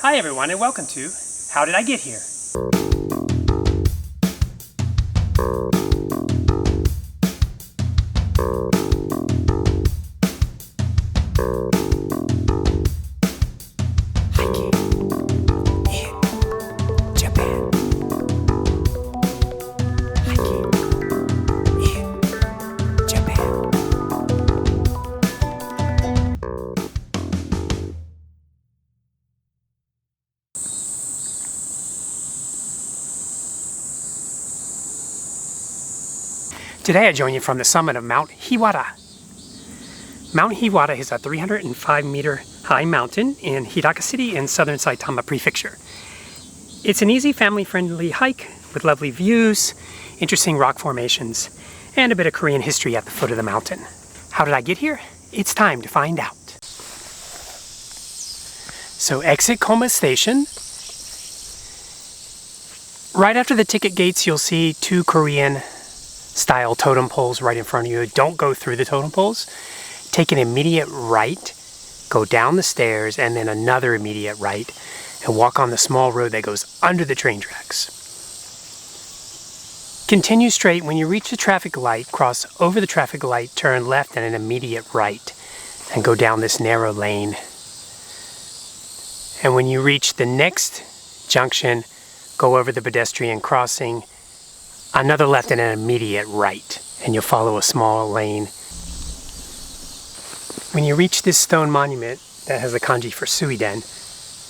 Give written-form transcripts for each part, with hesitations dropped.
Hi everyone and welcome to How Did I Get Here? Hiking in Japan. Hiking in Japan. Today I join you from the summit of Mt Hiwada. Mount Hiwada is a 305-meter high mountain in Hidaka City in southern Saitama Prefecture. It's an easy family-friendly hike with lovely views, interesting rock formations, and a bit of Korean history at the foot of the mountain. How did I get here? It's time to find out. So exit Koma Station. Right after the ticket gates you'll see two Korean style totem poles right in front of you. Don't go through the totem poles. Take an immediate right, go down the stairs, and then another immediate right, and walk on the small road that goes under the train tracks. Continue straight. When you reach the traffic light, cross over the traffic light, turn left and an immediate right, and go down this narrow lane. And when you reach the next junction, go over the pedestrian crossing, another left and an immediate right, and you'll follow a small lane. When you reach this stone monument that has the kanji for Suiden,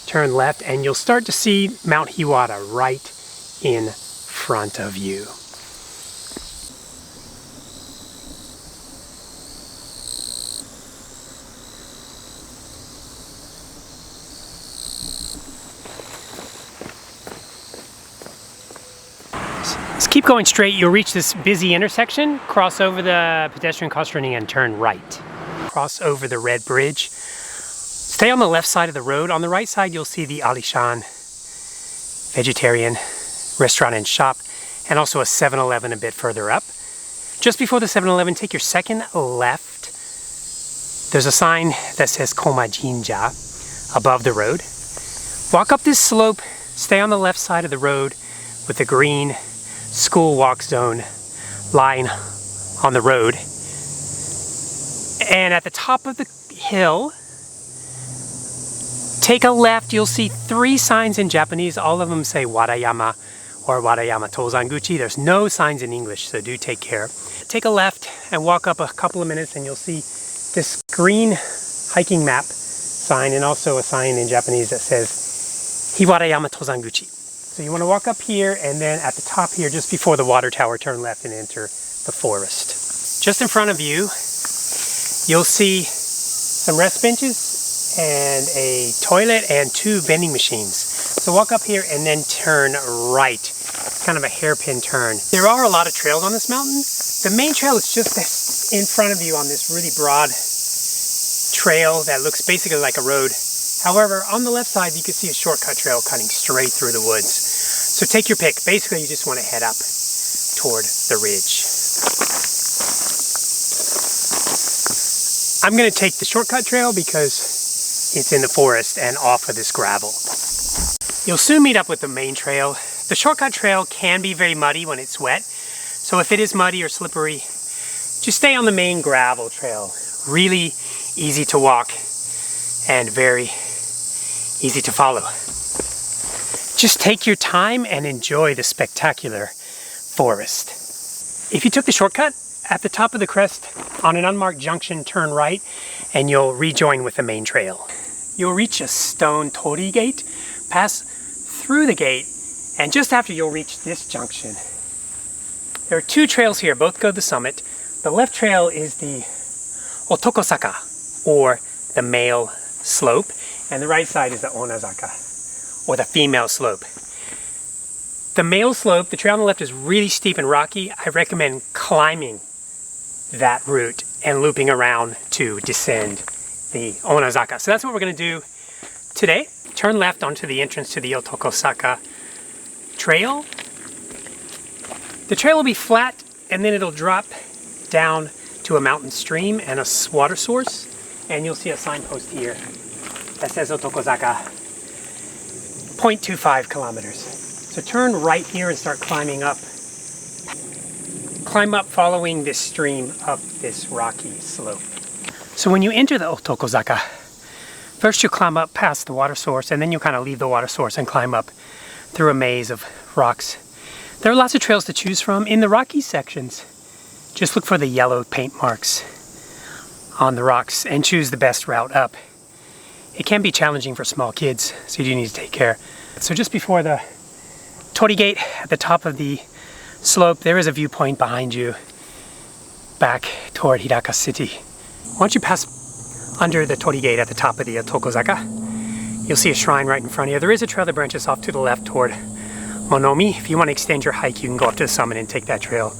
turn left and you'll start to see Mount Hiwada right in front of you. Just keep going straight. You'll reach this busy intersection, cross over the pedestrian crossing and turn right. Cross over the red bridge. Stay on the left side of the road. On the right side you'll see the Alishan vegetarian restaurant and shop, and also a 7-Eleven a bit further up. Just before the 7-Eleven, take your second left. There's a sign that says Koma Jinja above the road. Walk up this slope, stay on the left side of the road with the green school walk zone line on the road. And at the top of the hill, take a left. You'll see three signs in Japanese. All of them say Wadayama or Wadayama Tozanguchi. There's no signs in English, so do take care. Take a left and walk up a couple of minutes and you'll see this green hiking map sign and also a sign in Japanese that says Hiwadayama Tozanguchi. So you want to walk up here, and then at the top here, just before the water tower, turn left and enter the forest. Just in front of you, you'll see some rest benches and a toilet and two vending machines. So walk up here and then turn right. It's kind of a hairpin turn. There are a lot of trails on this mountain. The main trail is just in front of you on this really broad trail that looks basically like a road. However, on the left side, you can see a shortcut trail cutting straight through the woods. So take your pick. Basically, you just want to head up toward the ridge. I'm going to take the shortcut trail because it's in the forest and off of this gravel. You'll soon meet up with the main trail. The shortcut trail can be very muddy when it's wet. So if it is muddy or slippery, just stay on the main gravel trail. Really easy to walk and very easy to follow. Just take your time and enjoy the spectacular forest. If you took the shortcut, at the top of the crest on an unmarked junction, turn right and you'll rejoin with the main trail. You'll reach a stone torii gate, pass through the gate, and just after you'll reach this junction. There are two trails here, both go to the summit. The left trail is the Otokosaka, or the male slope, and the right side is the Onazaka, or the female slope. The male slope, the trail on the left, is really steep and rocky. I recommend climbing that route and looping around to descend the Onazaka. So that's what we're going to do today. Turn left onto the entrance to the Otokosaka trail. The trail will be flat and then it'll drop down to a mountain stream and a water source, and you'll see a signpost here that says Otokozaka. 0.25 kilometers. So turn right here and start climbing up. Climb up following this stream up this rocky slope. So when you enter the Otokozaka, first you climb up past the water source, and then you kind of leave the water source and climb up through a maze of rocks. There are lots of trails to choose from. In the rocky sections, just look for the yellow paint marks on the rocks and choose the best route up. It can be challenging for small kids, so you do need to take care. So just before the torii gate at the top of the slope, there is a viewpoint behind you back toward Hiraka City. Once you pass under the torii gate at the top of the Otokozaka, you'll see a shrine right in front of you. There is a trail that branches off to the left toward Monomi. If you want to extend your hike, you can go up to the summit and take that trail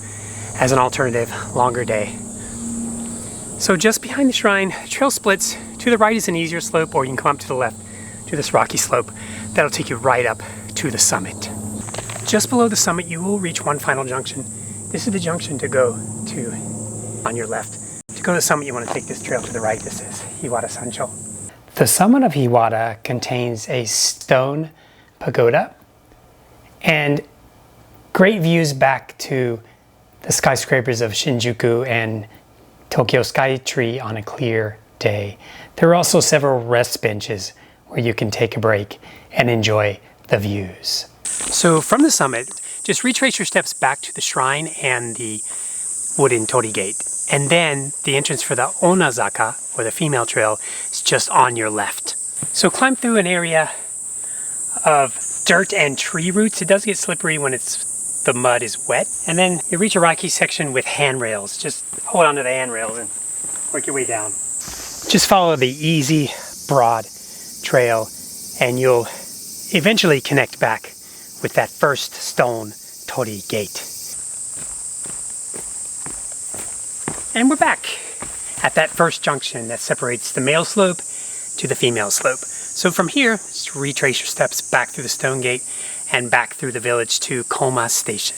as an alternative, longer day. So just behind the shrine, the trail splits. To the right is an easier slope, or you can come up to the left to this rocky slope. That'll take you right up to the summit. Just below the summit, you will reach one final junction. This is the junction to go to on your left. To go to the summit, you want to take this trail to the right. This is Hiwada Sancho. The summit of Hiwada contains a stone pagoda and great views back to the skyscrapers of Shinjuku and Tokyo Skytree on a clear day. There are also several rest benches where you can take a break and enjoy the views. So from the summit, just retrace your steps back to the shrine and the wooden torii gate. And then the entrance for the Onazaka, or the female trail, is just on your left. So climb through an area of dirt and tree roots. It does get slippery when the mud is wet. And then you reach a rocky section with handrails. Just hold onto the handrails and work your way down. Just follow the easy, broad trail and you'll eventually connect back with that first stone torii gate. And we're back at that first junction that separates the male slope to the female slope. So from here, just retrace your steps back through the stone gate and back through the village to Koma Station.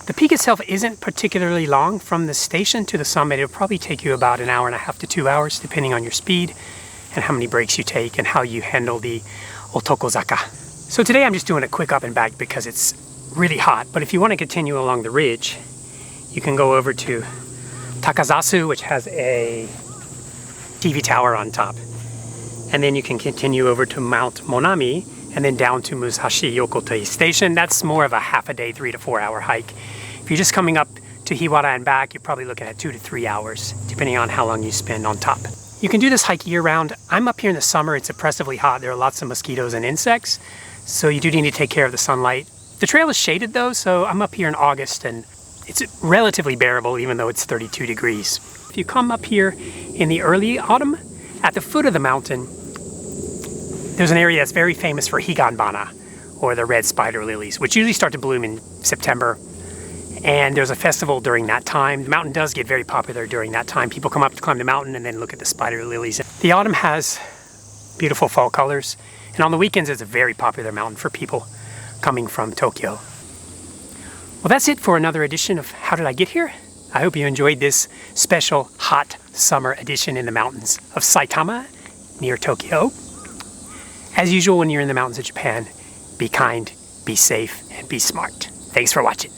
The peak itself isn't particularly long. From the station to the summit, it'll probably take you about an hour and a half to 2 hours, depending on your speed and how many breaks you take and how you handle the Otokozaka. So today I'm just doing a quick up and back because it's really hot. But if you want to continue along the ridge, you can go over to Takazasu, which has a TV tower on top. And then you can continue over to Mount Monami and then down to Musashi Yokotei Station. That's more of a half a day, 3 to 4 hour hike. If you're just coming up to Hiwada and back, you're probably looking at 2 to 3 hours, depending on how long you spend on top. You can do this hike year round. I'm up here in the summer. It's oppressively hot. There are lots of mosquitoes and insects, so you do need to take care of the sunlight. The trail is shaded though, so I'm up here in August and it's relatively bearable even though it's 32 degrees. If you come up here in the early autumn, at the foot of the mountain, there's an area that's very famous for higanbana, or the red spider lilies, which usually start to bloom in September. And there's a festival during that time. The mountain does get very popular during that time. People come up to climb the mountain and then look at the spider lilies. The autumn has beautiful fall colors, and on the weekends it's a very popular mountain for people coming from Tokyo. Well, that's it for another edition of How Did I Get Here? I hope you enjoyed this special hot summer edition in the mountains of Saitama near Tokyo. As usual, when you're in the mountains of Japan, be kind, be safe, and be smart. Thanks for watching.